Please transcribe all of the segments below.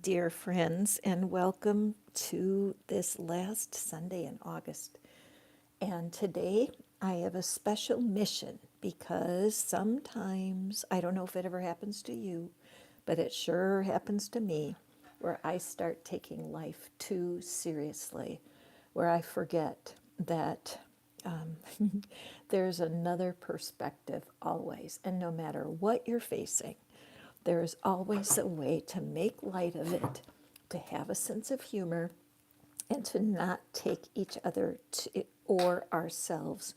dear friends, and welcome to this last Sunday in August. And today I have a special mission because sometimes, I don't know if it ever happens to you, but it sure happens to me, where I start taking life too seriously, where I forget that there's another perspective always. And no matter what you're facing, there is always a way to make light of it, to have a sense of humor, and to not take each other or ourselves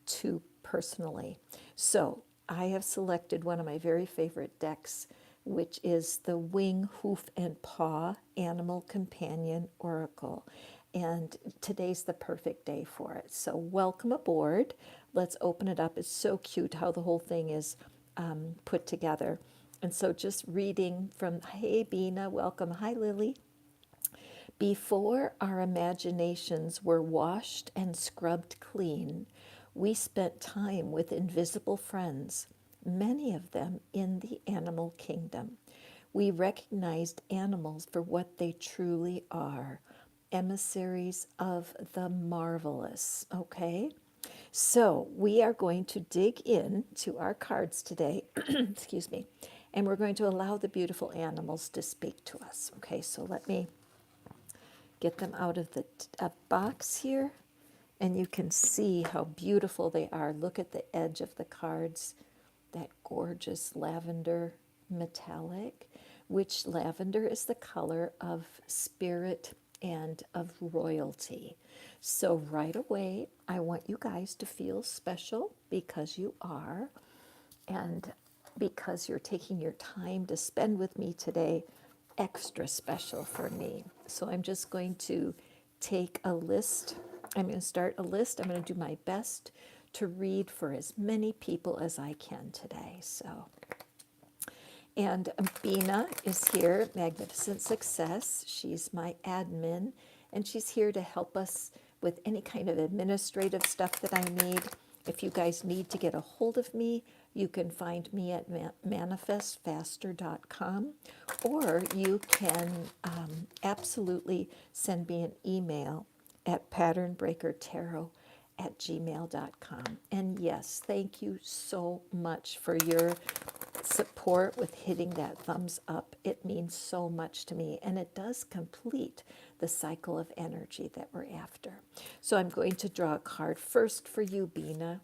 too personally. So I have selected one of my very favorite decks, which is the Wing, Hoof, and Paw Animal Companion Oracle. And today's the perfect day for it. So welcome aboard. Let's open it up. It's so cute how the whole thing is put together. And so just reading from, hey, Bina, welcome. Hi, Lily. Before our imaginations were washed and scrubbed clean, we spent time with invisible friends, many of them in the animal kingdom. We recognized animals for what they truly are, emissaries of the marvelous. Okay? So we are going to dig in to our cards today, excuse me, and we're going to allow the beautiful animals to speak to us. Okay, so let me get them out of the box here, and you can see how beautiful they are. Look at the edge of the cards, that gorgeous lavender metallic, which lavender is the color of spirit and of royalty. So right away, I want you guys to feel special because you are, and because you're taking your time to spend with me today, extra special for me. So I'm just going to take a list. I'm going to start a list. I'm going to do my best to read for as many people as I can today. So, and Bina is here, Magnificent Success. She's my admin, and she's here to help us with any kind of administrative stuff that I need. If you guys need to get a hold of me, you can find me at manifestfaster.com, or you can absolutely send me an email at patternbreakertarot@gmail.com. And yes, thank you so much for your support with hitting that thumbs up. It means so much to me, and it does complete the cycle of energy that we're after. So I'm going to draw a card first for you, Bina.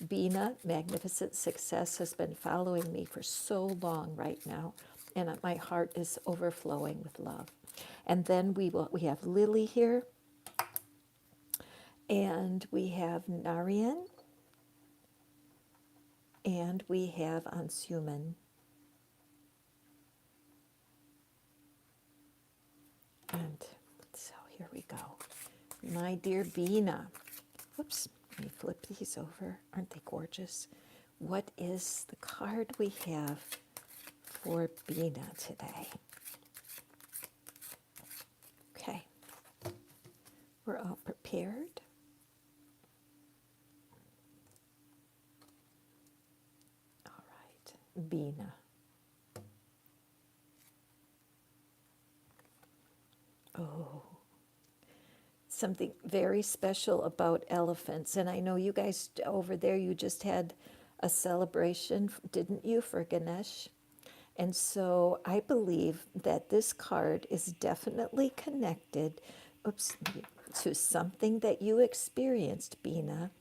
Bina, Magnificent Success, has been following me for so long right now, and my heart is overflowing with love. And then we have Lily here, and we have Narian, and we have Ansuman. And so here we go. My dear Bina. Whoops, let me flip these over. Aren't they gorgeous? What is the card we have for Bina today? Okay, we're all prepared. All right, Bina. Oh, something very special about elephants. And I know you guys over there, you just had a celebration, didn't you, for Ganesh? And so I believe that this card is definitely connected, to something that you experienced, Bina,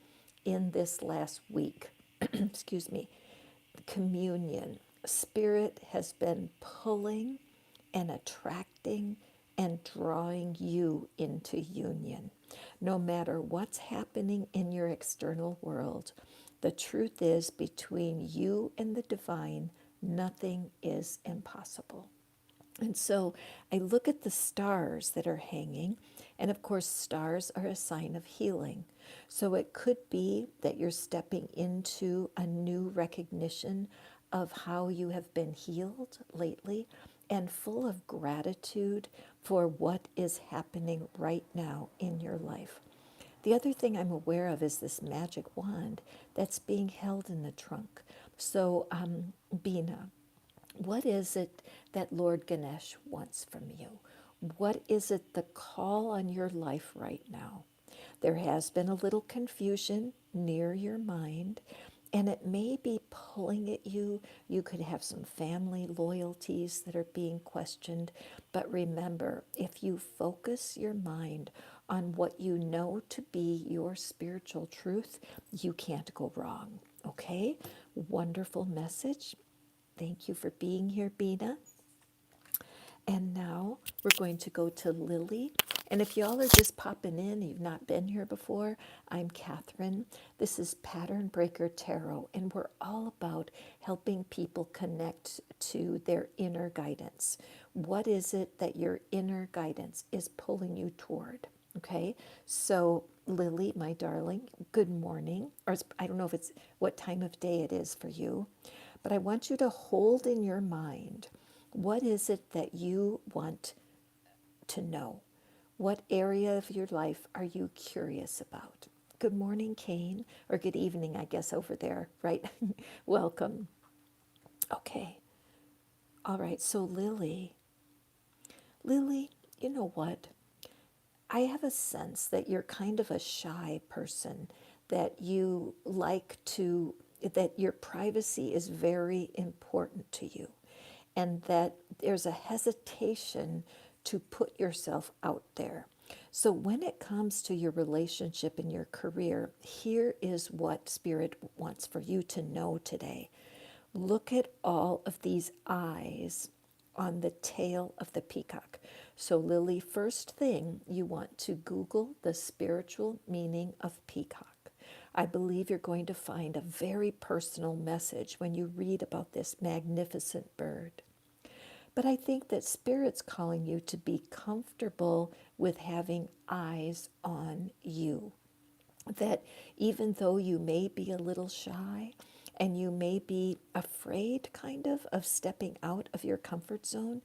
in this last week. Excuse me. Communion. Spirit has been pulling and attracting and drawing you into union. No matter what's happening in your external world, the truth is, between you and the divine, nothing is impossible. And so I look at the stars that are hanging, and of course, stars are a sign of healing. So it could be that you're stepping into a new recognition of how you have been healed lately, and full of gratitude for what is happening right now in your life. The other thing I'm aware of is this magic wand that's being held in the trunk. So, Bina, What is it that Lord Ganesh wants from you? What is it the call on your life right now? There has been a little confusion near your mind, and it may be pulling at you. You could have some family loyalties that are being questioned. But remember, if you focus your mind on what you know to be your spiritual truth, you can't go wrong. Okay? Wonderful message. Thank you for being here, Bina. And now we're going to go to Lily. And if y'all are just popping in, you've not been here before, I'm Catherine. This is Pattern Breaker Tarot, and we're all about helping people connect to their inner guidance. What is it that your inner guidance is pulling you toward? Okay, so Lily, my darling, good morning. Or I don't know if it's what time of day it is for you, but I want you to hold in your mind, what is it that you want to know? What area of your life are you curious about? Good morning, Kane, or good evening, I guess, over there, right? Welcome. Okay. All right. So, Lily, you know what? I have a sense that you're kind of a shy person, that you like to, that your privacy is very important to you, and that there's a hesitation to put yourself out there. So when it comes to your relationship and your career, here is what Spirit wants for you to know today. Look at all of these eyes on the tail of the peacock. So, Lily, first thing you want to Google the spiritual meaning of peacock. I believe you're going to find a very personal message when you read about this magnificent bird. But I think that Spirit's calling you to be comfortable with having eyes on you. That even though you may be a little shy and you may be afraid, kind of stepping out of your comfort zone,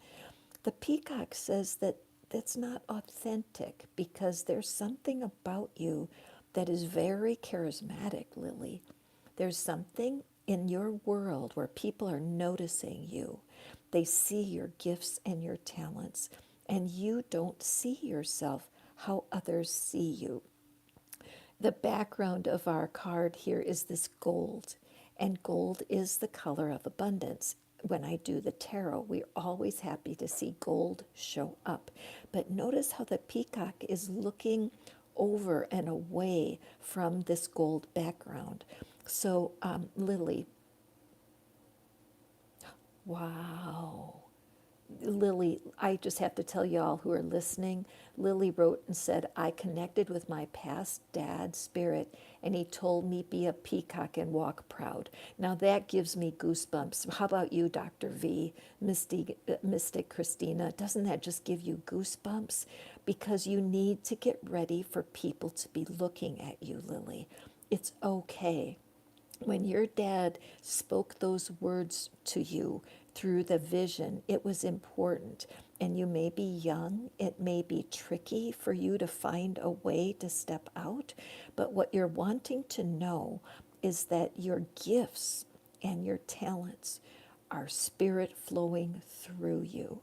the peacock says that that's not authentic, because there's something about you that is very charismatic, Lily. There's something in your world where people are noticing you. They see your gifts and your talents, and you don't see yourself how others see you. The background of our card here is this gold, and gold is the color of abundance. When I do the tarot, we're always happy to see gold show up. But notice how the peacock is looking over and away from this gold background. So, Lily, wow. Lily, I just have to tell y'all who are listening, Lily wrote and said, I connected with my past dad spirit, and he told me be a peacock and walk proud. Now that gives me goosebumps. How about you, Dr. V, Mystic Christina? Doesn't that just give you goosebumps? Because you need to get ready for people to be looking at you, Lily. It's okay. When your dad spoke those words to you through the vision, it was important. And you may be young, it may be tricky for you to find a way to step out, but what you're wanting to know is that your gifts and your talents are spirit flowing through you.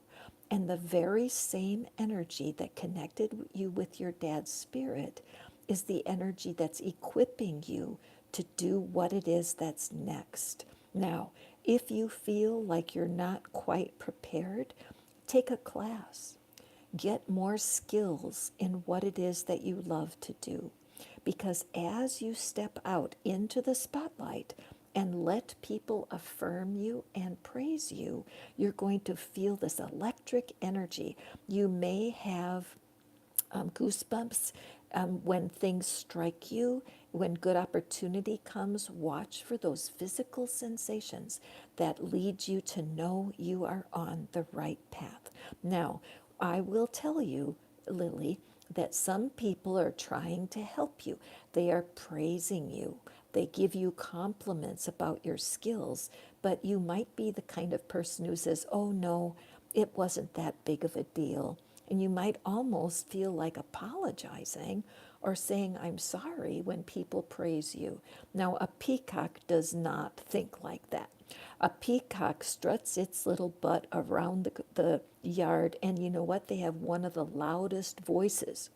And the very same energy that connected you with your dad's spirit is the energy that's equipping you to do what it is that's next. Now, if you feel like you're not quite prepared, take a class. Get more skills in what it is that you love to do. Because as you step out into the spotlight and let people affirm you and praise you, you're going to feel this electric energy. You may have goosebumps when things strike you. When good opportunity comes, watch for those physical sensations that lead you to know you are on the right path. Now, I will tell you, Lily, that some people are trying to help you. They are praising you. They give you compliments about your skills, but you might be the kind of person who says, oh no, it wasn't that big of a deal. And you might almost feel like apologizing or saying, I'm sorry when people praise you. Now, a peacock does not think like that. A peacock struts its little butt around the yard, and you know what? They have one of the loudest voices.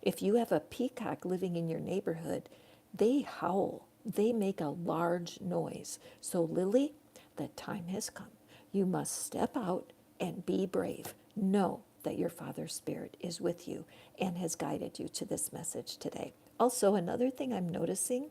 If you have a peacock living in your neighborhood, they howl. They make a large noise. So, Lily, the time has come. You must step out and be brave. Know that your Father's Spirit is with you and has guided you to this message today. Also, another thing I'm noticing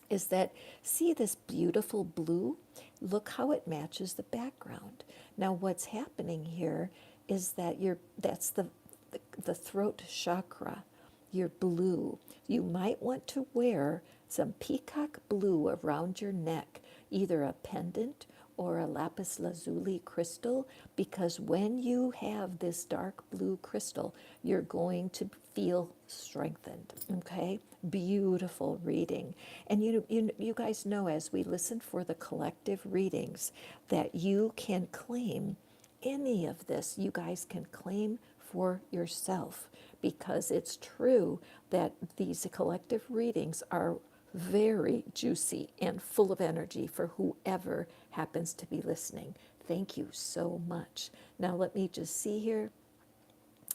is that, see this beautiful blue? Look how it matches the background. Now, what's happening here is that that's the throat chakra. You're blue. You might want to wear some peacock blue around your neck, either a pendant or a lapis lazuli crystal, because when you have this dark blue crystal, you're going to feel strengthened. Okay? Beautiful reading. And you guys know, as we listen for the collective readings, that you can claim any of this. You guys can claim for yourself, because it's true that these collective readings are very juicy and full of energy for whoever happens to be listening. Thank you so much. Now let me just see here.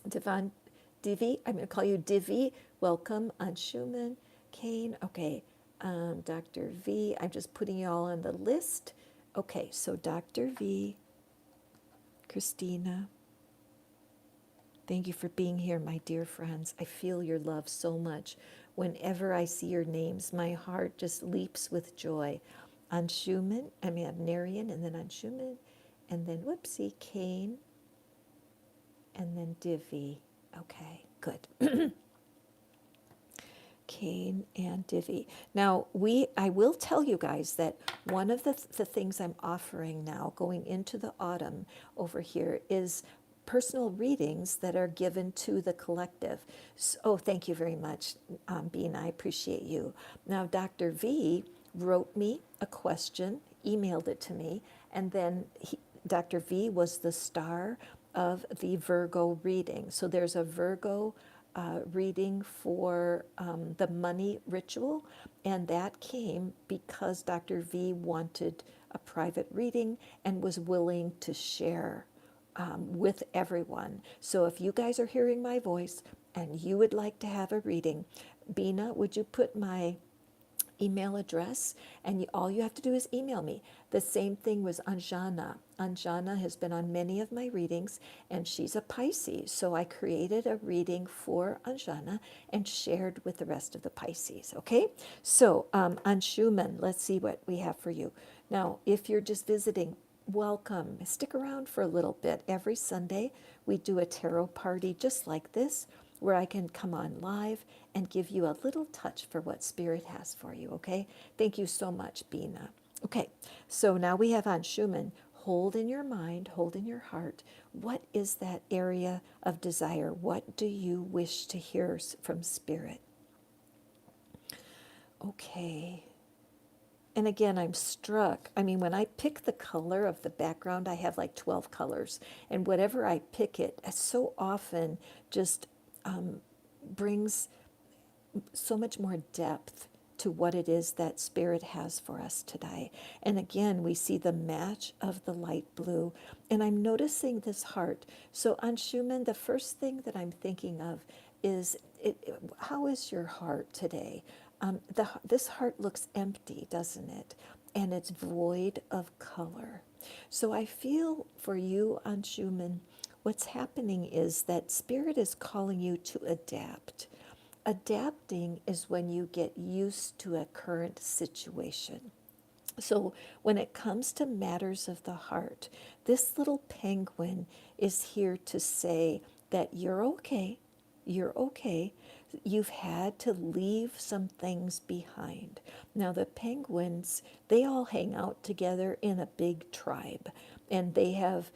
Divi, I'm going to call you Divi. Welcome. Anshuman, Kane. Okay. Dr. V, I'm just putting you all on the list. Okay, so Dr. V, Christina, thank you for being here, my dear friends. I feel your love so much. Whenever I see your names, my heart just leaps with joy. Anshuman, I mean, Narian, and then Anshuman, and then, whoopsie, Kane, and then Divi. Okay, good. Kane and Divi. Now, I will tell you guys that one of the things I'm offering now, going into the autumn over here, is personal readings that are given to the collective. So, oh, thank you very much, Bean. I appreciate you. Now, Dr. V wrote me a question, emailed it to me, and then Dr. V was the star of the Virgo reading. So there's a Virgo reading for the money ritual, and that came because Dr. V wanted a private reading and was willing to share with everyone. So if you guys are hearing my voice and you would like to have a reading, Bina, would you put my email address, and all you have to do is email me. The same thing was Anjana. Anjana has been on many of my readings, and she's a Pisces, so I created a reading for Anjana and shared with the rest of the Pisces. Okay, so Anshuman, let's see what we have for you. Now, if you're just visiting, welcome. Stick around for a little bit. Every Sunday we do a tarot party just like this, where I can come on live and give you a little touch for what Spirit has for you, okay? Thank you so much, Bina. Okay, so now we have Anshuman. Hold in your mind, hold in your heart. What is that area of desire? What do you wish to hear from Spirit? Okay. And again, I'm struck. I mean, when I pick the color of the background, I have like 12 colors. And whatever I pick it so often just brings so much more depth to what it is that Spirit has for us today. And again, we see the match of the light blue. And I'm noticing this heart. So Anshuman, the first thing that I'm thinking of is, how is your heart today? This heart looks empty, doesn't it? And it's void of color. So I feel for you, Anshuman, what's happening is that Spirit is calling you to adapt. Adapting is when you get used to a current situation. So when it comes to matters of the heart, this little penguin is here to say that you're okay. You're okay. You've had to leave some things behind. Now, the penguins, they all hang out together in a big tribe, and they have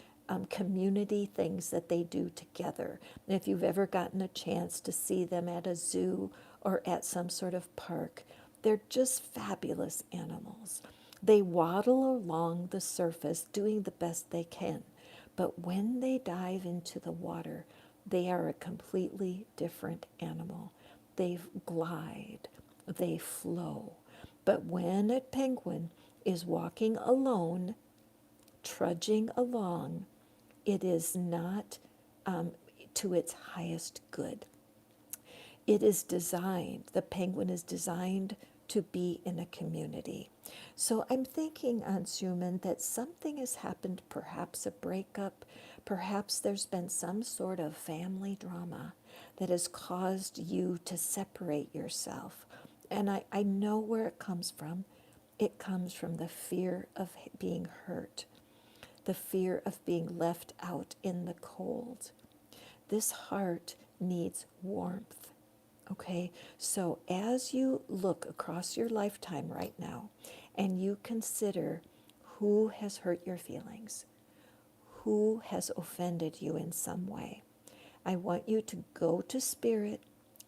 community things that they do together. And if you've ever gotten a chance to see them at a zoo or at some sort of park, they're just fabulous animals. They waddle along the surface doing the best they can. But when they dive into the water, They are a completely different animal. They glide, they flow. But when a penguin is walking alone, trudging along, it is not to its highest good. It is designed, the penguin is designed to be in a community. So I'm thinking, Anshuman, that something has happened, perhaps a breakup, perhaps there's been some sort of family drama that has caused you to separate yourself. And I know where it comes from. It comes from the fear of being hurt, the fear of being left out in the cold. This heart needs warmth. Okay, so as you look across your lifetime right now and you consider who has hurt your feelings, who has offended you in some way, I want you to go to Spirit,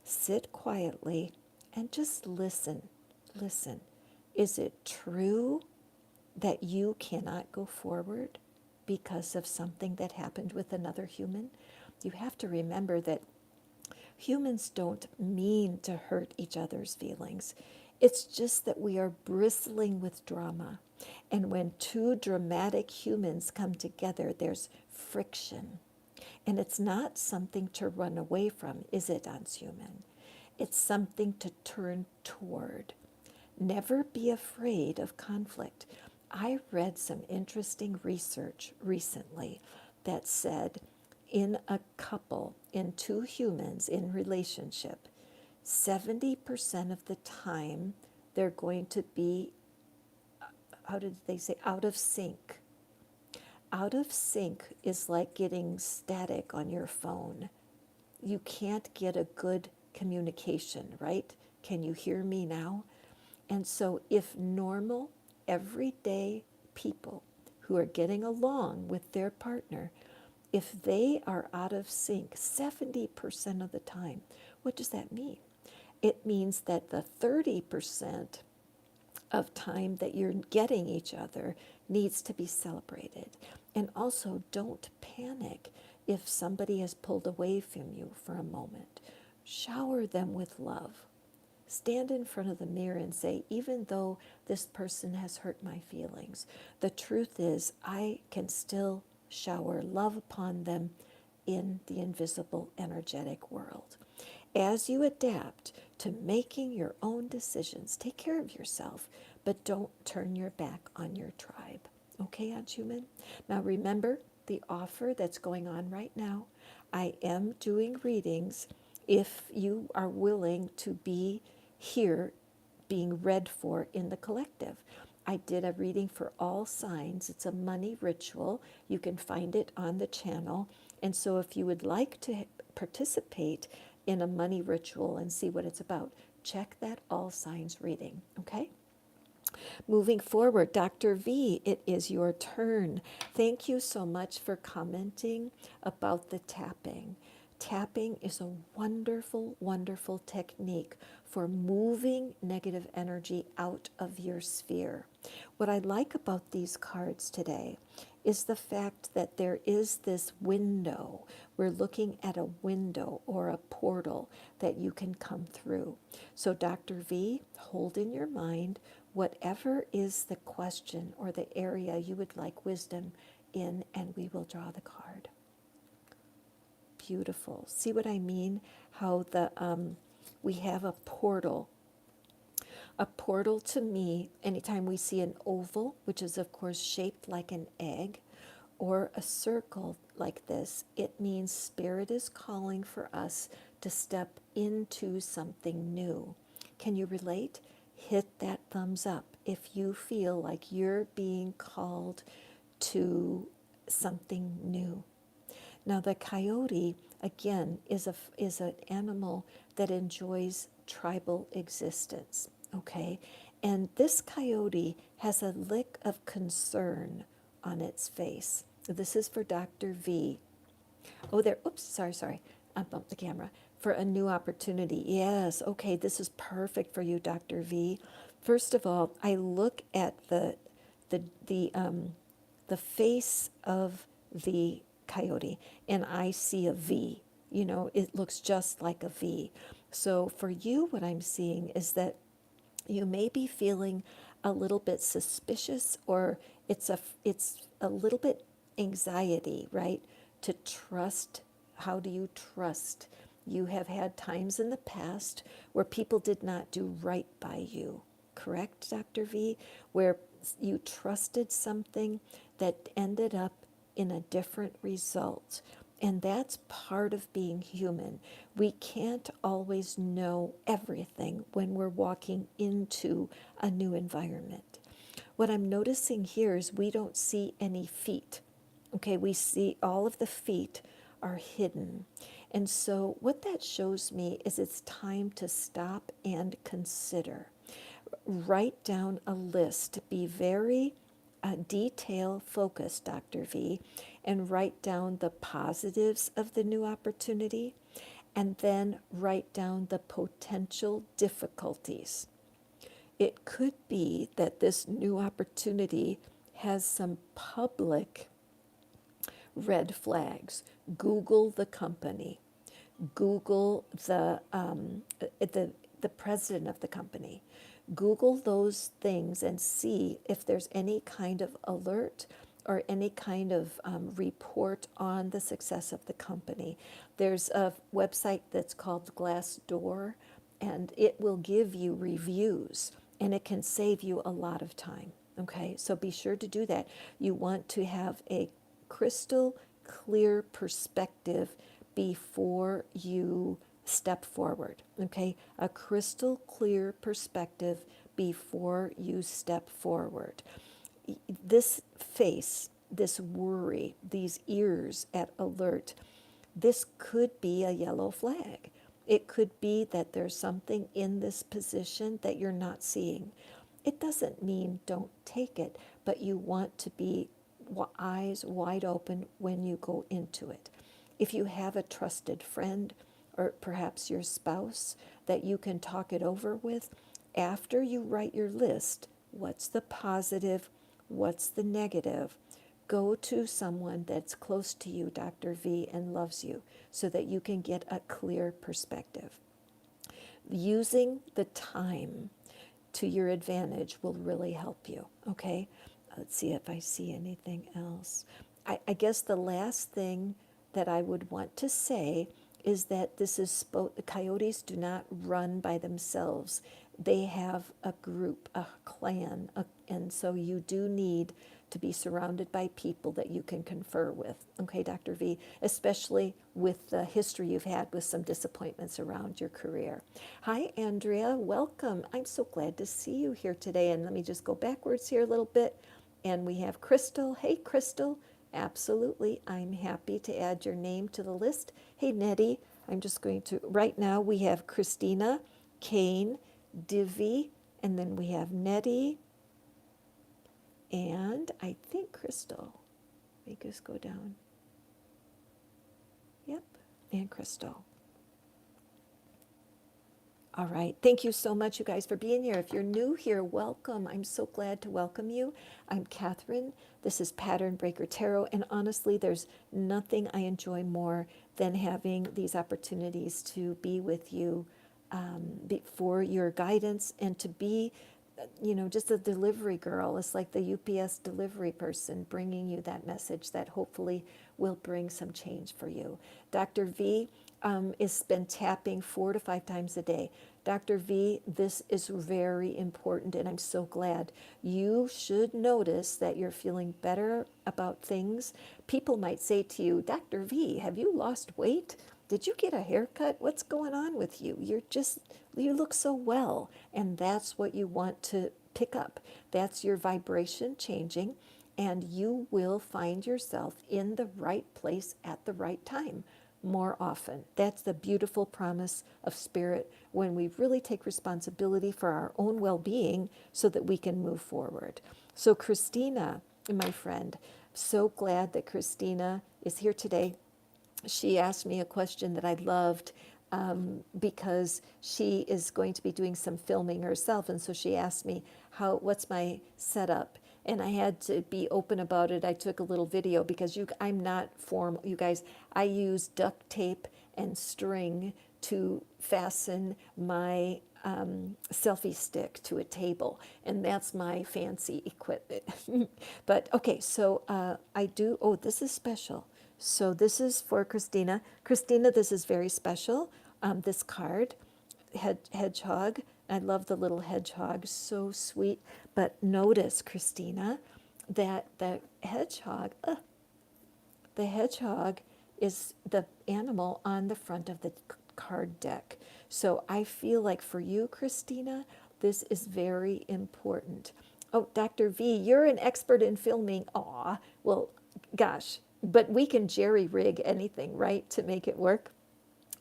sit quietly, and just listen. Listen. Is it true that you cannot go forward because of something that happened with another human? You have to remember that humans don't mean to hurt each other's feelings. It's just that we are bristling with drama. And when two dramatic humans come together, there's friction. And it's not something to run away from, is it, Anshuman? It's something to turn toward. Never be afraid of conflict. I read some interesting research recently that said in a couple, in two humans in relationship, 70% of the time they're going to be, how did they say, out of sync. Out of sync is like getting static on your phone. You can't get a good communication, right? Can you hear me now? And so if normal, everyday people who are getting along with their partner, if they are out of sync 70% of the time, what does that mean? It means that the 30% of time that you're getting each other needs to be celebrated. And also, don't panic if somebody has pulled away from you for a moment. Shower them with love. Stand in front of the mirror and say, even though this person has hurt my feelings, the truth is I can still shower love upon them in the invisible energetic world. As you adapt to making your own decisions, take care of yourself, but don't turn your back on your tribe. Okay, Anshuman? Now remember the offer that's going on right now. I am doing readings if you are willing to be here being read for in the collective. I did a reading for all signs. It's a money ritual. You can find it on the channel. And so if you would like to participate in a money ritual and see what it's about, check that all signs reading, okay? Moving forward, Dr. V, it is your turn. Thank you so much for commenting about the tapping. Tapping is a wonderful, wonderful technique for moving negative energy out of your sphere. What I like about these cards today is the fact that there is this window. We're looking at a window or a portal that you can come through. So Dr. V, hold in your mind whatever is the question or the area you would like wisdom in, and we will draw the card. Beautiful. See what I mean? How the we have a portal. A portal to me, anytime we see an oval, which is of course shaped like an egg, or a circle like this, it means Spirit is calling for us to step into something new. Can you relate? Hit that thumbs up if you feel like you're being called to something new. Now the coyote, again, is an animal that enjoys tribal existence, okay? And this coyote has a lick of concern on its face. This is for Dr. V. Oh, there, oops, sorry. I bumped the camera. For a new opportunity. Yes, okay, this is perfect for you, Dr. V. First of all, I look at the face of the coyote and I see a V. it looks just like a V. So for you, what I'm seeing is that you may be feeling a little bit suspicious, or it's a little bit anxiety, right? To trust. How do you trust? You have had times in the past where people did not do right by you, correct, Dr. V? Where you trusted something that ended up in a different result. And that's part of being human. We can't always know everything when we're walking into a new environment. What I'm noticing here is we don't see any feet. Okay, we see all of the feet are hidden. And so what that shows me is it's time to stop and consider. Write down a list. Be very detail focused, Dr. V, and write down the positives of the new opportunity, and then write down the potential difficulties. It could be that this new opportunity has some public red flags. Google the company. Google the president of the company. Google those things and see if there's any kind of alert or any kind of report on the success of the company. There's a website that's called Glassdoor, and it will give you reviews, and it can save you a lot of time. Okay, so be sure to do that. You want to have a crystal clear perspective before you step forward. Okay, a crystal clear perspective before you step forward. This face, this worry, these ears at alert, this could be a yellow flag. It could be that there's something in this position that you're not seeing. It doesn't mean don't take it, but you want to be eyes wide open when you go into it. If you have a trusted friend or perhaps your spouse that you can talk it over with, after you write your list, what's the positive, what's the negative, go to someone that's close to you, Dr. V, and loves you, so that you can get a clear perspective. Using the time to your advantage will really help you, okay? Let's see if I see anything else. I guess the last thing that I would want to say is that the coyotes do not run by themselves. They have a group, a clan, and so you do need to be surrounded by people that you can confer with. Okay, Dr. V, especially with the history you've had with some disappointments around your career. Hi, Andrea, welcome. I'm so glad to see you here today. And let me just go backwards here a little bit. And we have Crystal. Hey, Crystal. Absolutely. I'm happy to add your name to the list. Hey, Nettie. I'm just going to, right now we have Christina, Kane, Divi, and then we have Nettie, and I think Crystal. Let me just go down. Yep, and Crystal. All right. Thank you so much, you guys, for being here. If you're new here, welcome. I'm so glad to welcome you. I'm Catherine. This is Pattern Breaker Tarot. And honestly, there's nothing I enjoy more than having these opportunities to be with you for your guidance and to be, just a delivery girl. It's like the UPS delivery person bringing you that message that hopefully will bring some change for you. Dr. V has been tapping 4 to 5 times a day. Dr. V, this is very important, and I'm so glad. You should notice that you're feeling better about things. People might say to you, Dr. V, have you lost weight? Did you get a haircut? What's going on with you? You look so well. And that's what you want to pick up. That's your vibration changing, and you will find yourself in the right place at the right time more often. That's the beautiful promise of spirit when we really take responsibility for our own well-being so that we can move forward. So Christina, my friend, so glad that Christina is here today. She asked me a question that I loved because she is going to be doing some filming herself, and so she asked me, what's my setup? And I had to be open about it. I took a little video because I'm not formal. You guys, I use duct tape and string to fasten my selfie stick to a table, and that's my fancy equipment. But okay, so I do, oh, this is special. So this is for Christina. Christina, this is very special. This card, hedgehog. I love the little hedgehog, so sweet. But notice, Christina, that the hedgehog is the animal on the front of the card deck. So I feel like for you, Christina, this is very important. Oh, Dr. V, you're an expert in filming. Aw, well, gosh, but we can jerry rig anything, right, to make it work.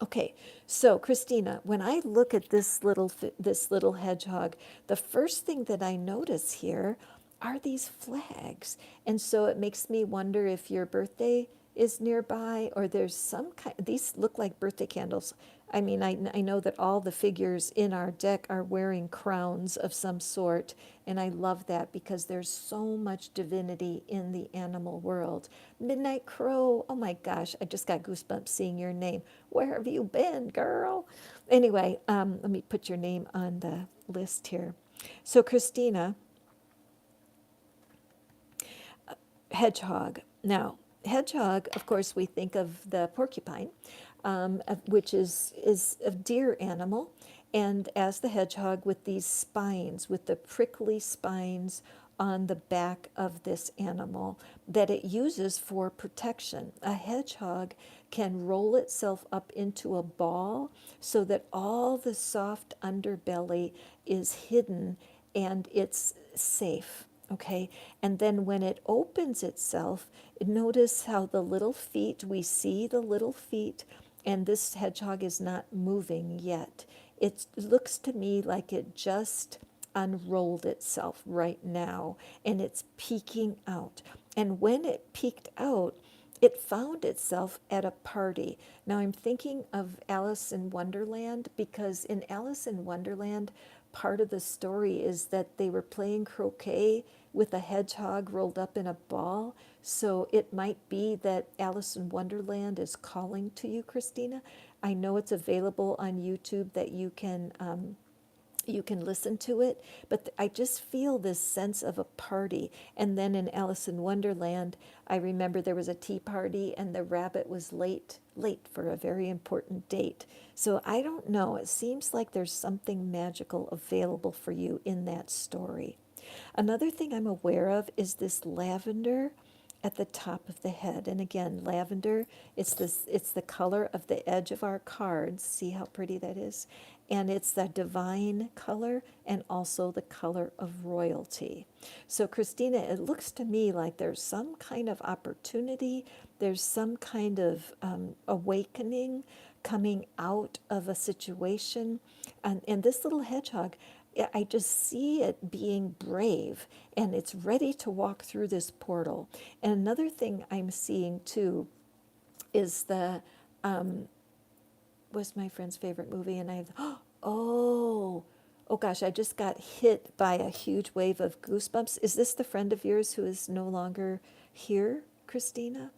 Okay, so Christina, when I look at this little hedgehog, the first thing that I notice here are these flags, and so it makes me wonder if your birthday is nearby, or there's some kind. These look like birthday candles. I mean, I know that all the figures in our deck are wearing crowns of some sort, and I love that because there's so much divinity in the animal world. Midnight Crow, oh my gosh, I just got goosebumps seeing your name. Where have you been, girl? Anyway, let me put your name on the list here. So, Christina, hedgehog. Now, hedgehog, of course, we think of the porcupine, which is a deer animal, and as the hedgehog with these spines, with the prickly spines on the back of this animal that it uses for protection. A hedgehog can roll itself up into a ball so that all the soft underbelly is hidden and it's safe. Okay, and then when it opens itself, notice how the little feet, we see the little feet, and this hedgehog is not moving yet. It looks to me like it just unrolled itself right now, and it's peeking out. And when it peeked out, it found itself at a party. Now I'm thinking of Alice in Wonderland, because in Alice in Wonderland, part of the story is that they were playing croquet with a hedgehog rolled up in a ball. So it might be that Alice in Wonderland is calling to you, Christina. I know it's available on YouTube that you can listen to it, but I just feel this sense of a party. And then in Alice in Wonderland, I remember there was a tea party and the rabbit was late for a very important date. So I don't know, it seems like there's something magical available for you in that story. Another thing I'm aware of is this lavender at the top of the head. And again, lavender, it's the color of the edge of our cards. See how pretty that is? And it's the divine color and also the color of royalty. So Christina, it looks to me like there's some kind of opportunity, there's some kind of awakening coming out of a situation. And this little hedgehog, I just see it being brave and it's ready to walk through this portal. And another thing I'm seeing too is was my friend's favorite movie, and I have, oh gosh, I just got hit by a huge wave of goosebumps. Is this the friend of yours who is no longer here, Christina?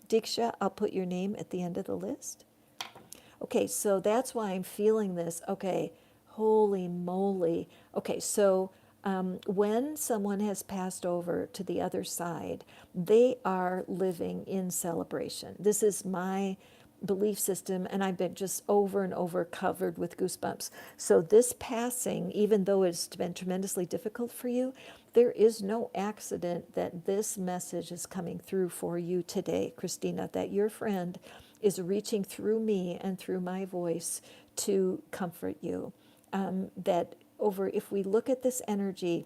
Diksha, I'll put your name at the end of the list. Okay, so that's why I'm feeling this. Okay, holy moly. Okay, so when someone has passed over to the other side, they are living in celebration. This is my belief system, and I've been just over and over covered with goosebumps. So this passing, even though it's been tremendously difficult for you, there is no accident that this message is coming through for you today, Christina, that your friend is reaching through me and through my voice to comfort you. If we look at this energy,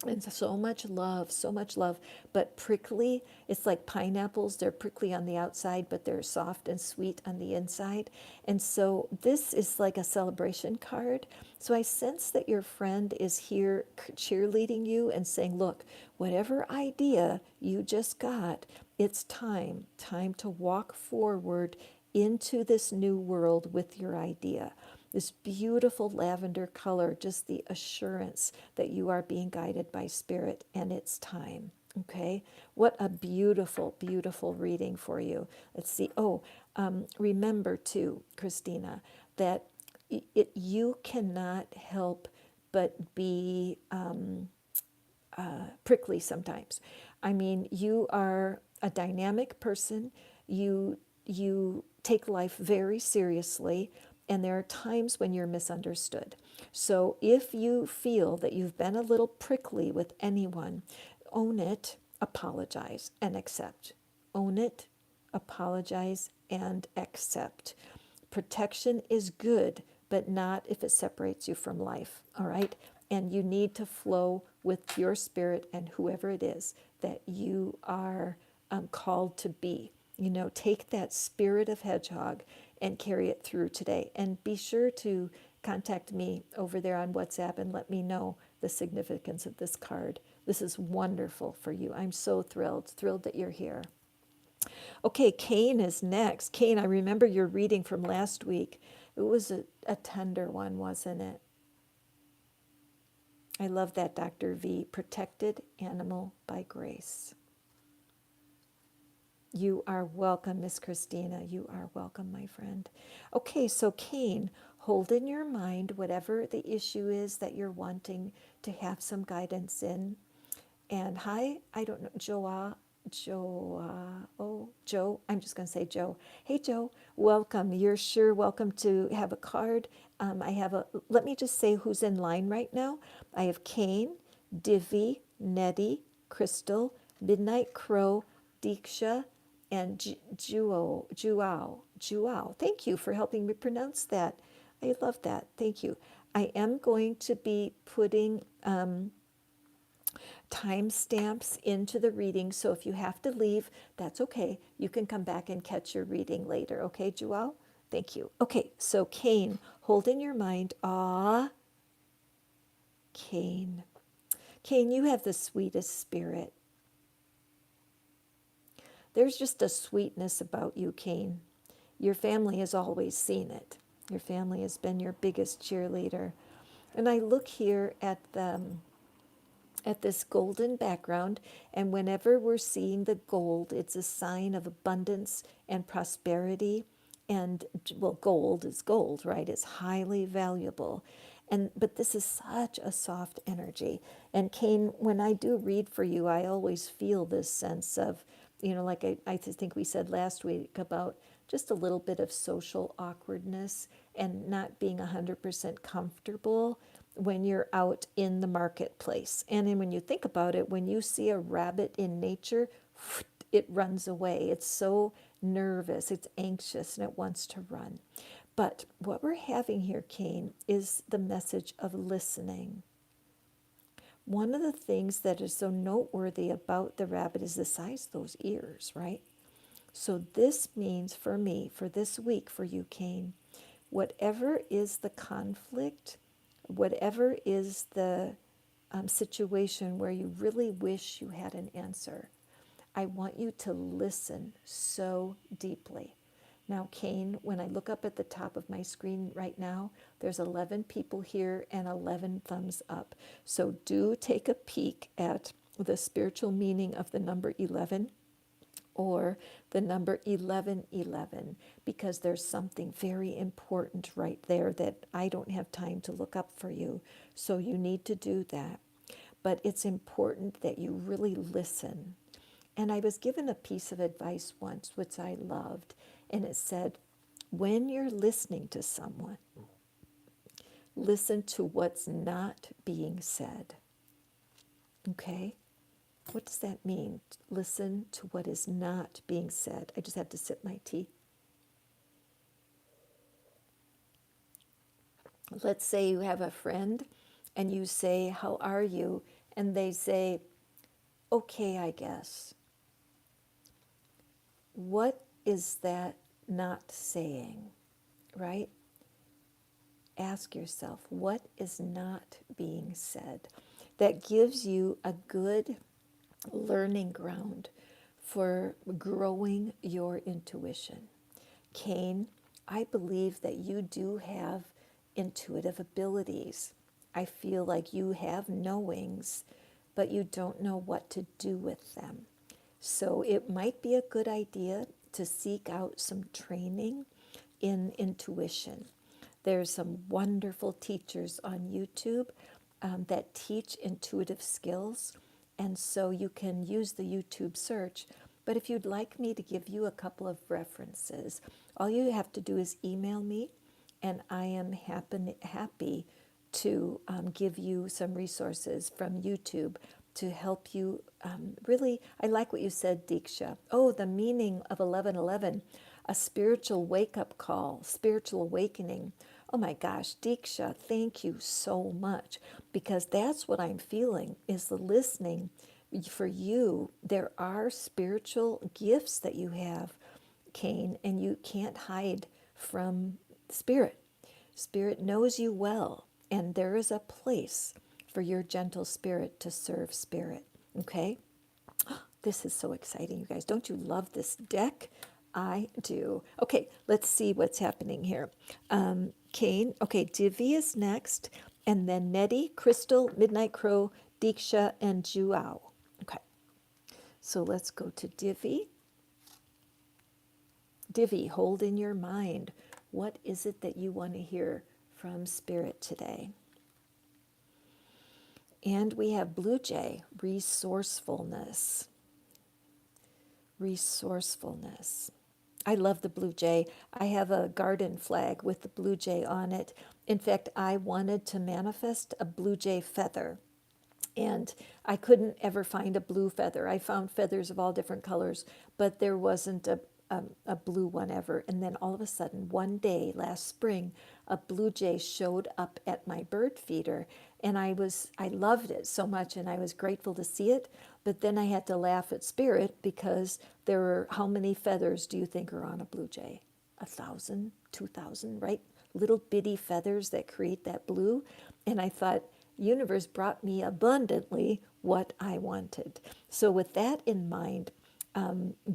and so much love, but prickly. It's like pineapples. They're prickly on the outside, but they're soft and sweet on the inside. And so this is like a celebration card. So I sense that your friend is here cheerleading you and saying, look, whatever idea you just got, it's time to walk forward into this new world with your idea. This beautiful lavender color, just the assurance that you are being guided by spirit, and it's time. Okay, what a beautiful, beautiful reading for you. Let's see. Oh, remember too, Christina, that you cannot help but be prickly sometimes. I mean, you are a dynamic person. You take life very seriously, and there are times when you're misunderstood. So if you feel that you've been a little prickly with anyone, own it, apologize, and accept. Own it, apologize, and accept. Protection is good, but not if it separates you from life, all right? And you need to flow with your spirit and whoever it is that you are called to be. You know, take that spirit of hedgehog and carry it through today. And be sure to contact me over there on WhatsApp and let me know the significance of this card. This is wonderful for you. I'm so thrilled that you're here. Okay, Cain is next. Cain, I remember your reading from last week. It was a tender one, wasn't it? I love that, Dr. V. Protected animal by grace. You are welcome, Miss Christina. You are welcome, my friend. Okay, so Cain, hold in your mind whatever the issue is that you're wanting to have some guidance in. And hi, I don't know, Joe, I'm just going to say Joe. Hey, Joe, welcome. You're sure welcome to have a card. Let me just say who's in line right now. I have Kane, Divi, Nettie, Crystal, Midnight Crow, Deeksha, and Juao. Thank you for helping me pronounce that. I love that. Thank you. I am going to be putting timestamps into the reading, so if you have to leave, that's okay. You can come back and catch your reading later. Okay, Joelle? Thank you. Okay, so Cain, hold in your mind, Cain. Cain, you have the sweetest spirit. There's just a sweetness about you, Cain. Your family has always seen it. Your family has been your biggest cheerleader. And I look here at this golden background, and whenever we're seeing the gold, it's a sign of abundance and prosperity. And well, gold is gold, right? It's highly valuable. But this is such a soft energy. And Cain, when I do read for you, I always feel this sense of, like I think we said last week about just a little bit of social awkwardness and not being 100% comfortable when you're out in the marketplace. And then when you think about it, when you see a rabbit in nature, it runs away. It's so nervous, it's anxious, and it wants to run. But what we're having here, Cain, is the message of listening. One of the things that is so noteworthy about the rabbit is the size of those ears, right? So this means for me, for this week, for you, Cain, whatever is the conflict, whatever is the situation where you really wish you had an answer, I want you to listen so deeply. Now, Cain, when I look up at the top of my screen right now, there's 11 people here and 11 thumbs up. So do take a peek at the spiritual meaning of the number 11 or the number 1111, because there's something very important right there that I don't have time to look up for you. So you need to do that. But it's important that you really listen. And I was given a piece of advice once, which I loved, and it said, when you're listening to someone, listen to what's not being said. Okay? What does that mean? Listen to what is not being said. I just have to sip my tea. Let's say you have a friend and you say, "How are you?" And they say, "Okay, I guess." What is that not saying, right? Ask yourself, what is not being said? That gives you a good learning ground for growing your intuition. Cain, I believe that you do have intuitive abilities. I feel like you have knowings, but you don't know what to do with them. So it might be a good idea to seek out some training in intuition. There's some wonderful teachers on YouTube that teach intuitive skills, and so you can use the YouTube search. But if you'd like me to give you a couple of references, all you have to do is email me, and I am happy to give you some resources from YouTube to help you really. I like what you said, Diksha. Oh, the meaning of 1111, a spiritual wake-up call, spiritual awakening. Oh my gosh, Diksha, thank you so much, because that's what I'm feeling is the listening. For you, there are spiritual gifts that you have, Cain, and you can't hide from Spirit. Spirit knows you well, and there is a place for your gentle spirit to serve Spirit. Okay? This is so exciting, you guys. Don't you love this deck? I do. Okay, let's see what's happening here. Cain, okay, Divi is next, and then Nettie, Crystal, Midnight Crow, Diksha, and Juao. Okay, so let's go to Divi. Divi, hold in your mind, what is it that you want to hear from Spirit today? And we have Blue Jay, resourcefulness. Resourcefulness. I love the blue jay. I have a garden flag with the blue jay on it. In fact, I wanted to manifest a blue jay feather, and I couldn't ever find a blue feather. I found feathers of all different colors, but there wasn't a blue one ever. And then all of a sudden, one day last spring, a blue jay showed up at my bird feeder, and I loved it so much, and I was grateful to see it. But then I had to laugh at Spirit, because there are, how many feathers do you think are on a blue jay? 1,000, 2,000, right? Little bitty feathers that create that blue. And I thought, universe brought me abundantly what I wanted. So with that in mind,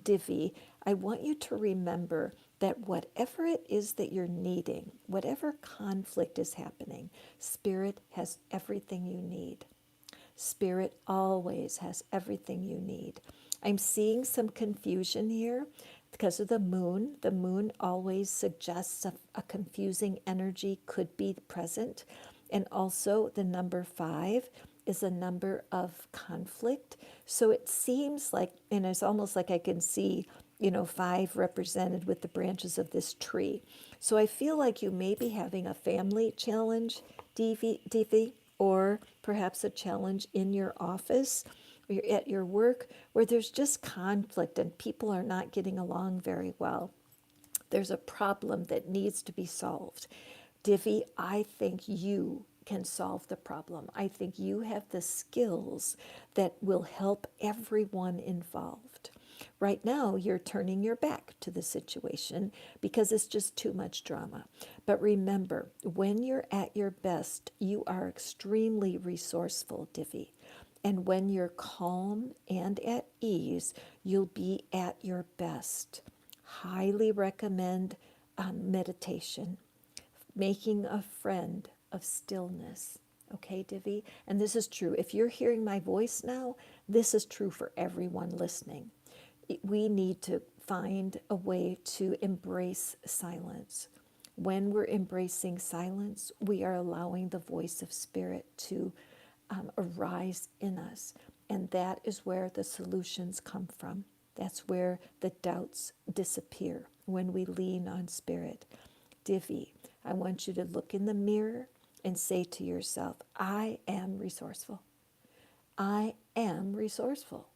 Divi, I want you to remember that whatever it is that you're needing, whatever conflict is happening, Spirit has everything you need. Spirit always has everything you need. I'm seeing some confusion here because of the moon. The moon always suggests a confusing energy could be present. And also the number 5 is a number of conflict. So it seems like, and it's almost like I can see, 5 represented with the branches of this tree. So I feel like you may be having a family challenge, Divi, or perhaps a challenge in your office or at your work, where there's just conflict and people are not getting along very well. There's a problem that needs to be solved. Divi, I think you can solve the problem. I think you have the skills that will help everyone involved. Right now, you're turning your back to the situation because it's just too much drama. But remember, when you're at your best, you are extremely resourceful, Divi. And when you're calm and at ease, you'll be at your best. Highly recommend meditation, making a friend of stillness. Okay, Divi? And this is true. If you're hearing my voice now, this is true for everyone listening. We need to find a way to embrace silence. When we're embracing silence, we are allowing the voice of Spirit to arise in us. And that is where the solutions come from. That's where the doubts disappear when we lean on Spirit. Divi, I want you to look in the mirror and say to yourself, I am resourceful. I am resourceful.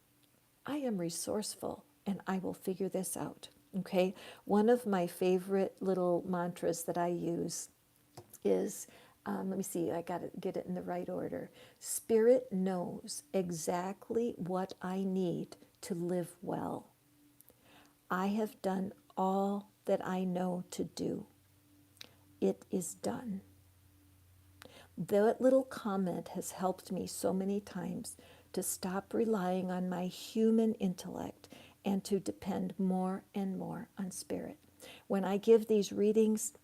I am resourceful, and I will figure this out. Okay? One of my favorite little mantras that I use is, let me see, I got to get it in the right order. Spirit knows exactly what I need to live well. I have done all that I know to do. It is done. That little comment has helped me so many times to stop relying on my human intellect and to depend more and more on Spirit. When I give these readings,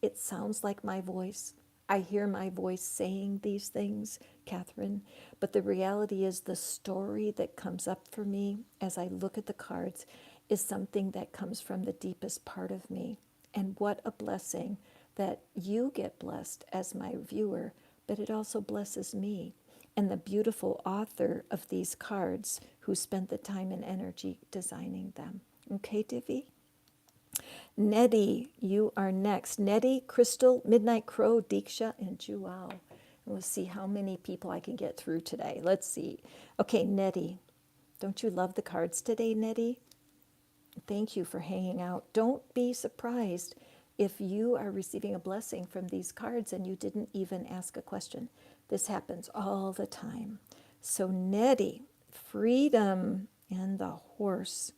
it sounds like my voice. I hear my voice saying these things, Catherine, but the reality is the story that comes up for me as I look at the cards is something that comes from the deepest part of me. And what a blessing that you get blessed as my viewer, but it also blesses me and the beautiful author of these cards who spent the time and energy designing them. Okay, Divi? Nettie, you are next. Nettie, Crystal, Midnight Crow, Deeksha, and Jewel. And we'll see how many people I can get through today. Let's see. Okay, Nettie. Don't you love the cards today, Nettie? Thank you for hanging out. Don't be surprised if you are receiving a blessing from these cards and you didn't even ask a question. This happens all the time. So, Nettie, freedom and the horse.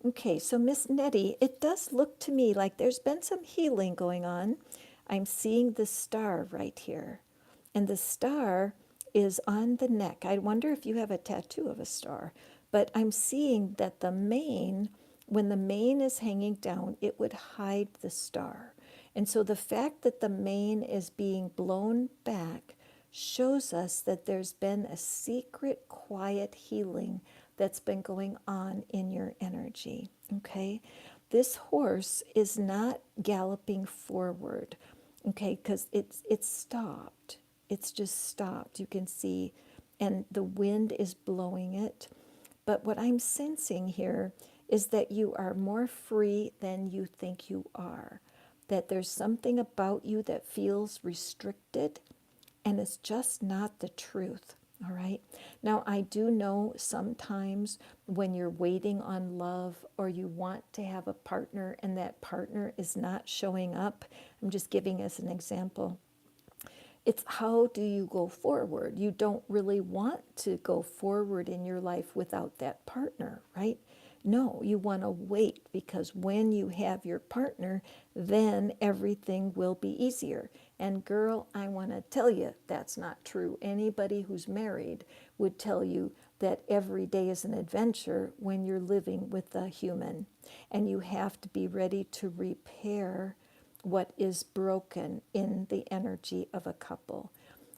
Okay, so Miss Nettie, it does look to me like there's been some healing going on. I'm seeing the star right here. And the star is on the neck. I wonder if you have a tattoo of a star. But I'm seeing that the mane, when the mane is hanging down, it would hide the star. And so the fact that the mane is being blown back shows us that there's been a secret, quiet healing that's been going on in your energy, okay? This horse is not galloping forward, okay, because it's stopped. It's just stopped, you can see, and the wind is blowing it. But what I'm sensing here is that you are more free than you think you are, that there's something about you that feels restricted, and it's just not the truth. All right. Now, I do know sometimes when you're waiting on love or you want to have a partner and that partner is not showing up, I'm just giving as an example. It's how do you go forward? You don't really want to go forward in your life without that partner, right? No, you want to wait because when you have your partner, then everything will be easier. And girl, I want to tell you that's not true. Anybody who's married would tell you that every day is an adventure when you're living with a human. And you have to be ready to repair what is broken in the energy of a couple.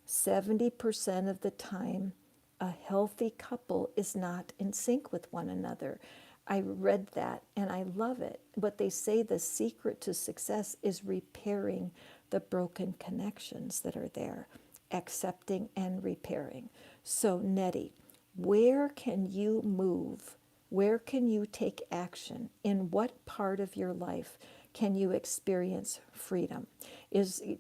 70% of the time, a healthy couple is not in sync with one another. I read that and I love it. But they say the secret to success is repairing the broken connections that are there, accepting and repairing. So, Nettie, where can you move? Where can you take action? In what part of your life can you experience freedom?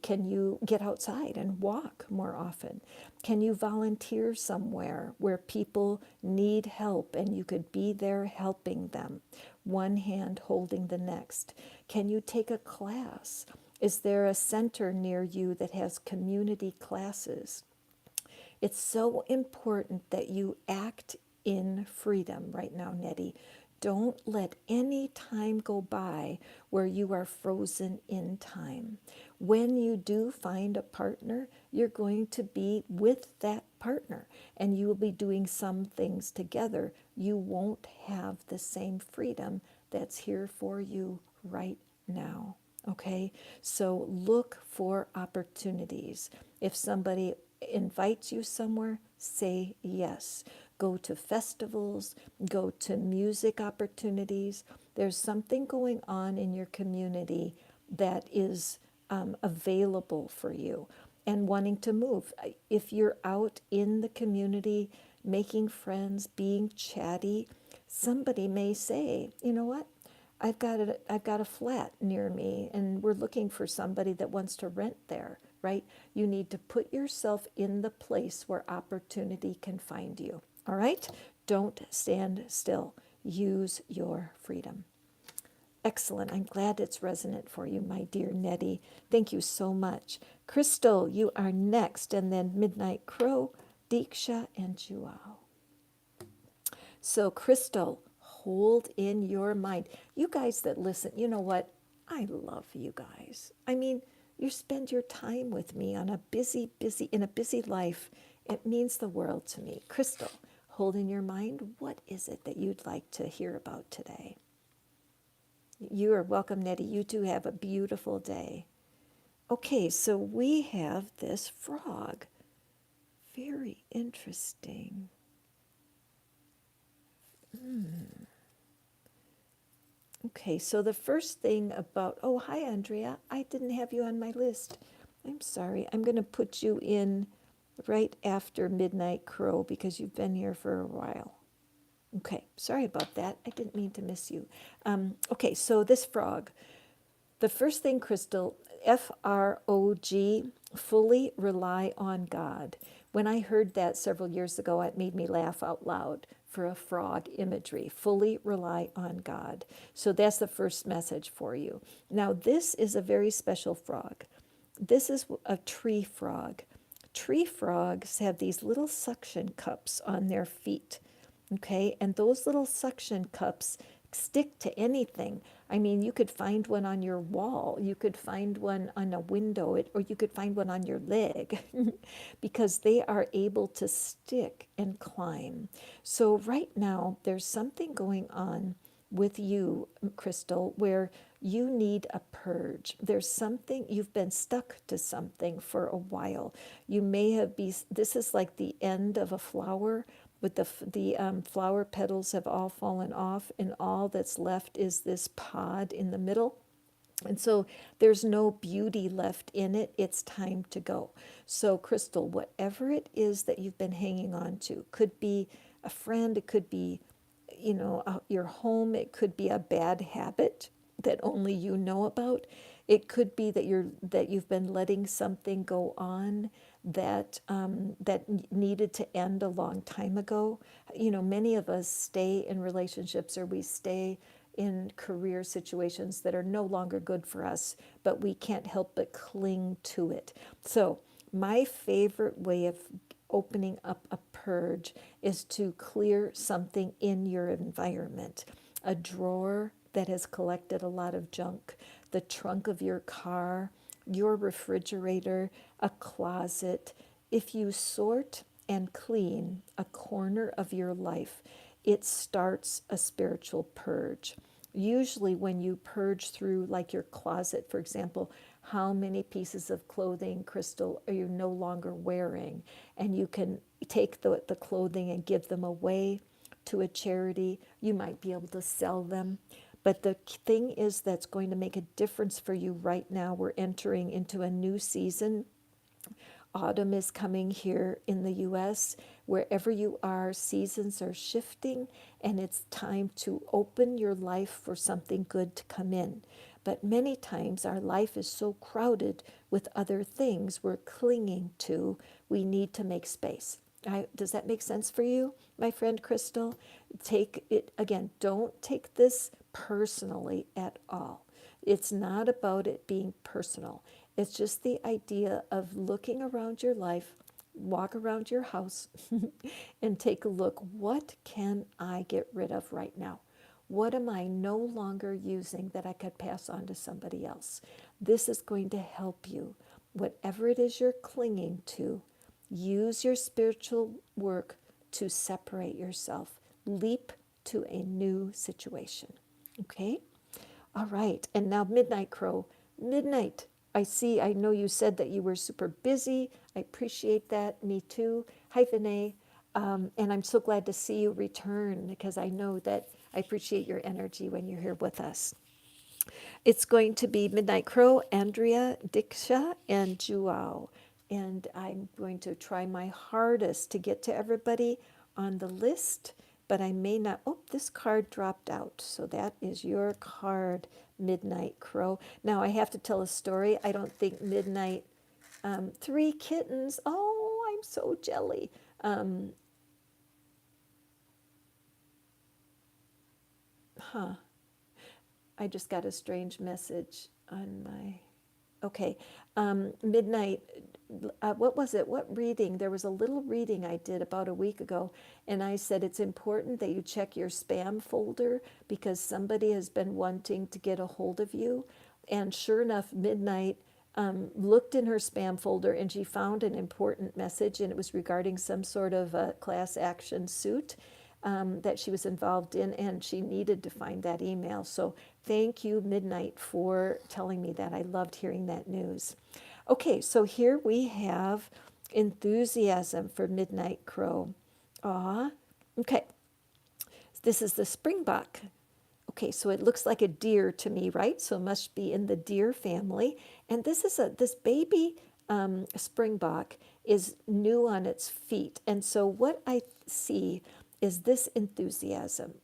Can you get outside and walk more often? Can you volunteer somewhere where people need help and you could be there helping them, one hand holding the next? Can you take a class? Is there a center near you that has community classes? It's so important that you act in freedom right now, Nettie. Don't let any time go by where you are frozen in time. When you do find a partner, you're going to be with that partner and you will be doing some things together. You won't have the same freedom that's here for you right now. Okay, so look for opportunities. If somebody invites you somewhere, say yes. Go to festivals, go to music opportunities. There's something going on in your community that is available for you and wanting to move. If you're out in the community, making friends, being chatty, somebody may say, you know what? I've got a flat near me and we're looking for somebody that wants to rent there, right? You need to put yourself in the place where opportunity can find you, all right? Don't stand still. Use your freedom. Excellent. I'm glad it's resonant for you, my dear Nettie. Thank you so much. Crystal, you are next, and then Midnight Crow, Deeksha, and Jewel. So, Crystal, hold in your mind. You guys that listen, you know what? I love you guys. I mean, you spend your time with me on a in a busy life. It means the world to me. Crystal, hold in your mind. What is it that you'd like to hear about today? You are welcome, Nettie. You two have a beautiful day. Okay, so we have this frog. Very interesting. Okay, so the first thing about, oh, hi, Andrea. I didn't have you on my list. I'm sorry. I'm going to put you in right after Midnight Crow because you've been here for a while. Okay, sorry about that. I didn't mean to miss you. Okay, so this frog. The first thing, Crystal, FROG, fully rely on God. When I heard that several years ago, it made me laugh out loud for a frog imagery. Fully rely on God. So that's the first message for you. Now, this is a very special frog. This is a tree frog. Tree frogs have these little suction cups on their feet. Okay, and those little suction cups stick to anything. I mean, you could find one on your wall, you could find one on a window, or you could find one on your leg because they are able to stick and climb. So, right now, there's something going on with you, Crystal, where you need a purge. There's something, you've been stuck to something for a while. You may have this is like the end of a flower, with the flower petals have all fallen off, and all that's left is this pod in the middle. And so there's no beauty left in it. It's time to go. So, Crystal, whatever it is that you've been hanging on to, could be a friend, it could be, your home, it could be a bad habit that only you know about. It could be that you've been letting something go on that needed to end a long time ago. Many of us stay in relationships, or we stay in career situations that are no longer good for us, but we can't help but cling to it. So, my favorite way of opening up a purge is to clear something in your environment. A drawer that has collected a lot of junk, the trunk of your car, your refrigerator, a closet. If you sort and clean a corner of your life, it starts a spiritual purge. Usually, when you purge through, like your closet, for example, how many pieces of clothing, Crystal, are you no longer wearing? And you can take the clothing and give them away to a charity. You might be able to sell them. But the thing is that's going to make a difference for you right now. We're entering into a new season. Autumn is coming here in the US. Wherever you are, seasons are shifting, and it's time to open your life for something good to come in. But many times our life is so crowded with other things we're clinging to, we need to make space. Does that make sense for you, my friend Crystal? Take it again, don't take this personally at all. It's not about it being personal. It's just the idea of looking around your life, walk around your house, and take a look. What can I get rid of right now? What am I no longer using that I could pass on to somebody else? This is going to help you. Whatever it is you're clinging to, use your spiritual work to separate yourself. Leap to a new situation. Okay? All right. And now, Midnight Crow. Midnight. I know you said that you were super busy. I appreciate that. Me too. Hi, Vinay. And I'm so glad to see you return because I know that I appreciate your energy when you're here with us. It's going to be Midnight Crow, Andrea, Diksha, and Joao. And I'm going to try my hardest to get to everybody on the list, but I may not. Oh, this card dropped out. So that is your card, Midnight Crow. Now I have to tell a story. I don't think Midnight, 3 kittens. Oh, I'm so jelly. I just got a strange message on my. Okay, Midnight. What was it? What reading? There was a little reading I did about a week ago, and I said it's important that you check your spam folder because somebody has been wanting to get a hold of you. And sure enough, Midnight looked in her spam folder and she found an important message, and it was regarding some sort of a class action suit that she was involved in, and she needed to find that email. So Thank you, Midnight, for telling me that. I loved hearing that news. Okay, so here we have enthusiasm for Midnight Crow. Aw, okay. This is the Springbok. Okay, so it looks like a deer to me, right? So it must be in the deer family. And this baby Springbok is new on its feet. And so what I see is this enthusiasm.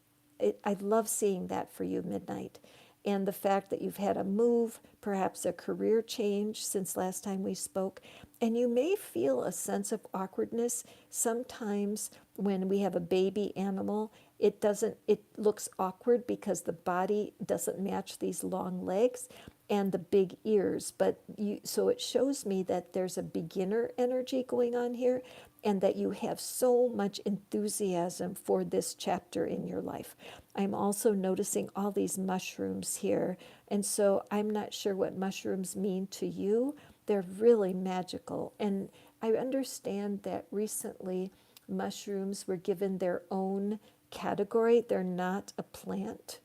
I love seeing that for you, Midnight. And the fact that you've had a move, perhaps a career change since last time we spoke, and you may feel a sense of awkwardness sometimes when we have a baby animal. It looks awkward because the body doesn't match these long legs and the big ears. So it shows me that there's a beginner energy going on here, and that you have so much enthusiasm for this chapter in your life. I'm also noticing all these mushrooms here, and so I'm not sure what mushrooms mean to you. They're really magical, and I understand that recently mushrooms were given their own category. They're not a plant,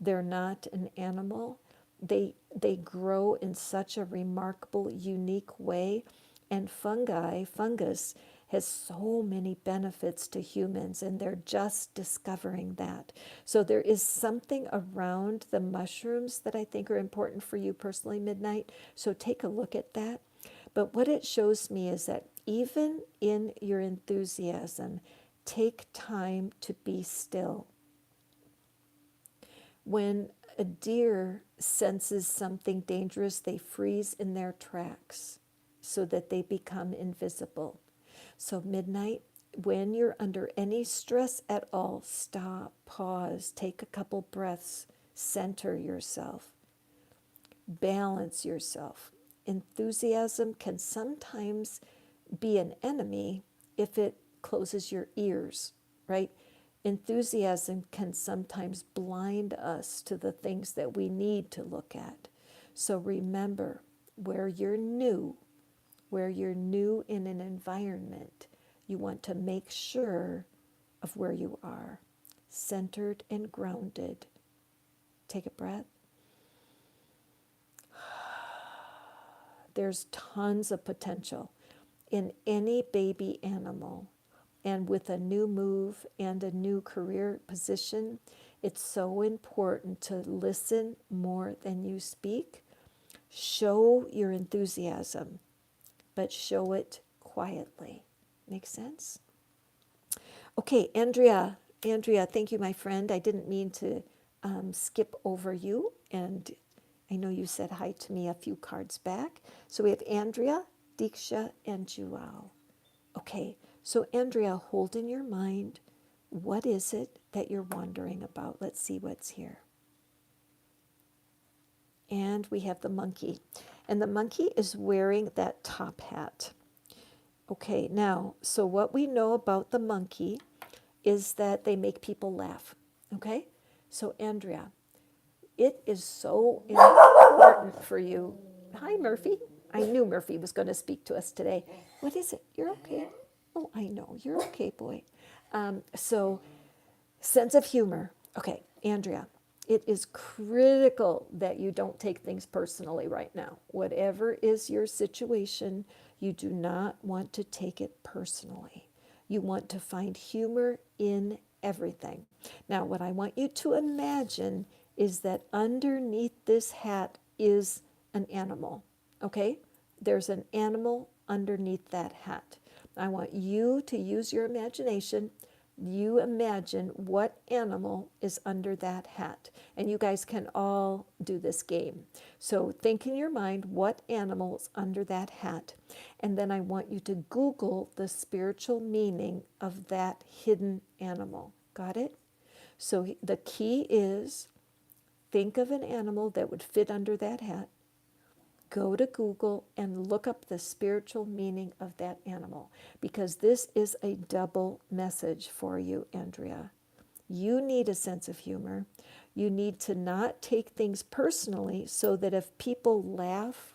they're not an animal. They grow in such a remarkable, unique way, and fungus has so many benefits to humans, and they're just discovering that. So there is something around the mushrooms that I think are important for you personally, Midnight. So take a look at that. But what it shows me is that even in your enthusiasm, take time to be still. When a deer senses something dangerous, they freeze in their tracks so that they become invisible. So, Midnight, when you're under any stress at all, stop, pause, take a couple breaths, center yourself, balance yourself. Enthusiasm can sometimes be an enemy if it closes your ears, right? Enthusiasm can sometimes blind us to the things that we need to look at. So remember, where you're new in an environment, you want to make sure of where you are, centered and grounded. Take a breath. There's tons of potential in any baby animal. And with a new move and a new career position, it's so important to listen more than you speak. Show your enthusiasm, but show it quietly. Make sense? Okay, Andrea, thank you, my friend. I didn't mean to skip over you, and I know you said hi to me a few cards back. So we have Andrea, Diksha, and Joao. Okay, so Andrea, hold in your mind, what is it that you're wondering about? Let's see what's here. And we have the monkey. And the monkey is wearing that top hat. Okay, now, so what we know about the monkey is that they make people laugh. Okay? So, Andrea, it is so important for you. Hi, Murphy. I knew Murphy was going to speak to us today. What is it? You're okay. Oh, I know. You're okay, boy. So, sense of humor. Okay, Andrea, it is critical that you don't take things personally right now. Whatever is your situation, you do not want to take it personally. You want to find humor in everything. Now, what I want you to imagine is that underneath this hat is an animal, okay? There's an animal underneath that hat. I want you to use your imagination. You imagine what animal is under that hat. And you guys can all do this game. So think in your mind what animal is under that hat. And then I want you to Google the spiritual meaning of that hidden animal. Got it? So the key is think of an animal that would fit under that hat. Go to Google and look up the spiritual meaning of that animal, because this is a double message for you, Andrea. You need a sense of humor. You need to not take things personally, so that if people laugh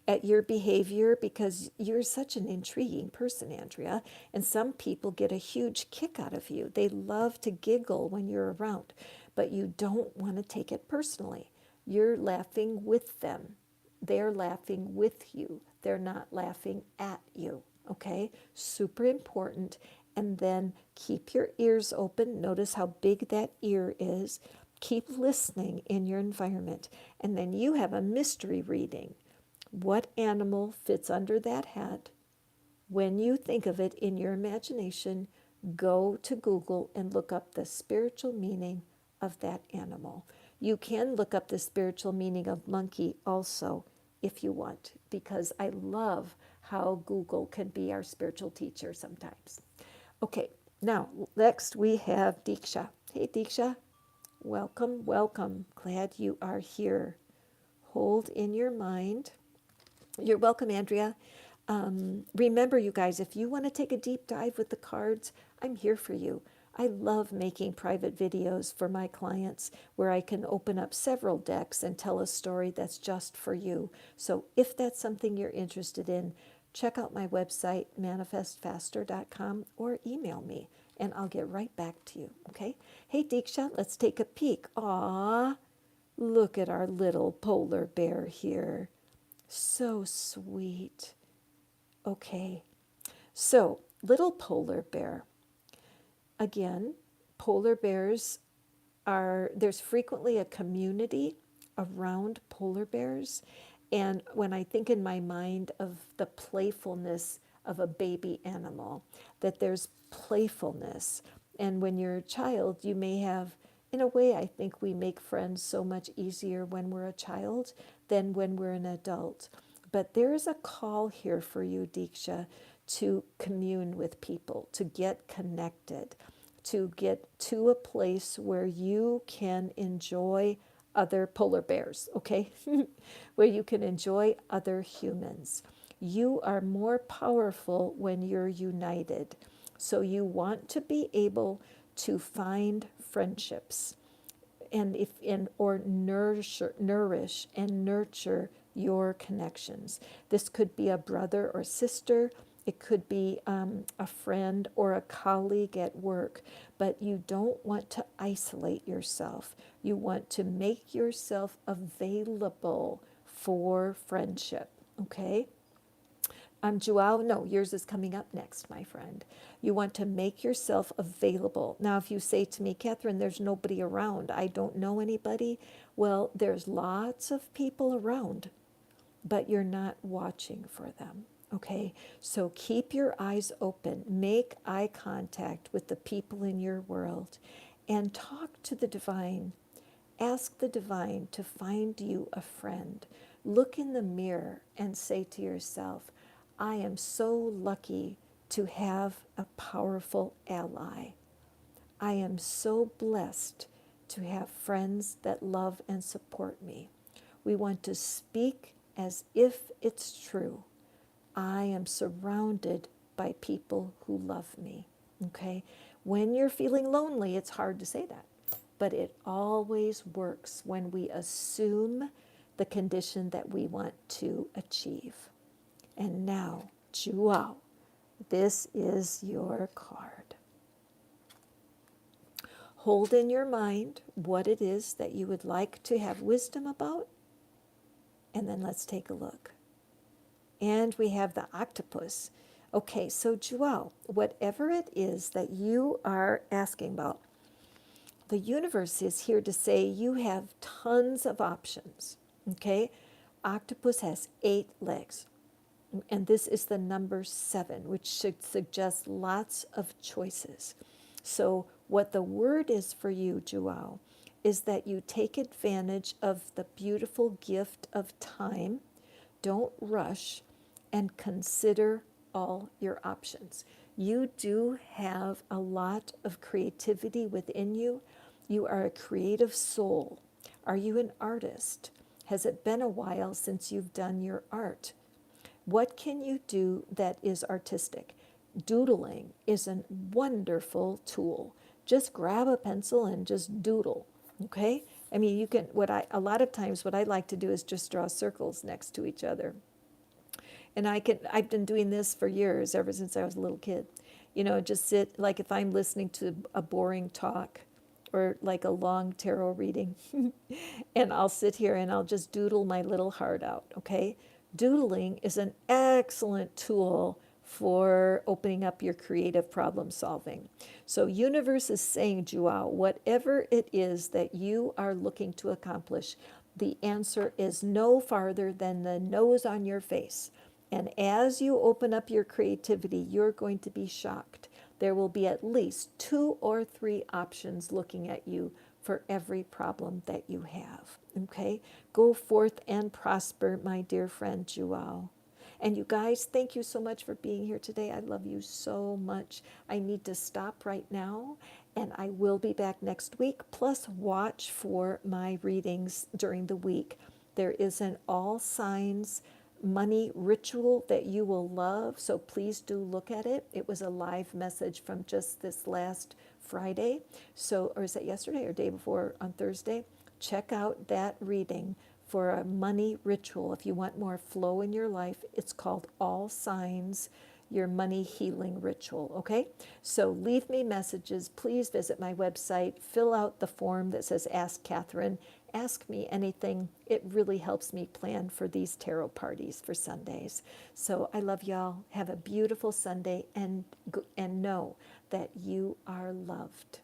at your behavior, because you're such an intriguing person, Andrea, and some people get a huge kick out of you. They love to giggle when you're around. but you don't want to take it personally. You're laughing with them. They're laughing with you. They're not laughing at you. Okay? Super important. And then keep your ears open. Notice how big that ear is. Keep listening in your environment. And then you have a mystery reading. What animal fits under that hat? When you think of it in your imagination, go to Google and look up the spiritual meaning of that animal. You can look up the spiritual meaning of monkey also if you want, because I love how Google can be our spiritual teacher sometimes. Okay, now next we have Diksha. Hey Diksha, welcome, welcome. Glad you are here. Hold in your mind. You're welcome, Andrea. Remember, you guys, if you want to take a deep dive with the cards, I'm here for you. I love making private videos for my clients where I can open up several decks and tell a story that's just for you. So if that's something you're interested in, check out my website, manifestfaster.com, or email me, and I'll get right back to you, okay? Hey, Diksha, let's take a peek. Aw, look at our little polar bear here. So sweet. Okay, so little polar bear. Again, polar bears there's frequently a community around polar bears. And when I think in my mind of the playfulness of a baby animal, that there's playfulness. And when you're a child, you may have, in a way, I think we make friends so much easier when we're a child than when we're an adult. But there is a call here for you, Diksha, to commune with people, to get connected, to get to a place where you can enjoy other polar bears, okay? Where you can enjoy other humans. You are more powerful when you're united. So you want to be able to find friendships or nourish and nurture your connections. This could be a brother or sister. It could be a friend or a colleague at work, but you don't want to isolate yourself. You want to make yourself available for friendship, okay? Joao, no, yours is coming up next, my friend. You want to make yourself available. Now, if you say to me, Catherine, there's nobody around, I don't know anybody, well, there's lots of people around, but you're not watching for them, okay? So keep your eyes open, make eye contact with the people in your world, and talk to the divine. Ask the divine to find you a friend. Look in the mirror and say to yourself, I am so lucky to have a powerful ally. I am so blessed to have friends that love and support me. We want to speak as if it's true. I am surrounded by people who love me. Okay? When you're feeling lonely, it's hard to say that. But it always works when we assume the condition that we want to achieve. And now, Joao, this is your card. Hold in your mind what it is that you would like to have wisdom about, and then let's take a look. And we have the octopus. Okay, so Joao, whatever it is that you are asking about, the universe is here to say you have tons of options, okay? Octopus has 8 legs, and this is the number 7, which should suggest lots of choices. So what the word is for you, Joao, is that you take advantage of the beautiful gift of time, don't rush, and consider all your options. You do have a lot of creativity within you. You are a creative soul. Are you an artist? Has it been a while since you've done your art? What can you do that is artistic? Doodling is a wonderful tool. Just grab a pencil and just doodle, okay? I mean, you can, a lot of times what I like to do is just draw circles next to each other. And I've been doing this for years, ever since I was a little kid. You know, just sit, like if I'm listening to a boring talk, or like a long tarot reading. And I'll sit here and I'll just doodle my little heart out, okay? Doodling is an excellent tool for opening up your creative problem solving. So universe is saying, Joao, whatever it is that you are looking to accomplish, the answer is no farther than the nose on your face. And as you open up your creativity, you're going to be shocked. There will be at least 2 or 3 options looking at you for every problem that you have. Okay? Go forth and prosper, my dear friend Joao. And you guys, thank you so much for being here today. I love you so much. I need to stop right now, and I will be back next week. Plus, watch for my readings during the week. There is an all signs money ritual that you will love, so please do look at it. It was a live message from just this last Friday. So, or is that yesterday or day before on Thursday? Check out that reading for a money ritual. If you want more flow in your life, it's called All Signs, your money healing ritual, okay? So leave me messages. Please visit my website, fill out the form that says Ask Catherine, ask me anything. It really helps me plan for these tarot parties for Sundays. So I love y'all. Have a beautiful Sunday, and know that you are loved.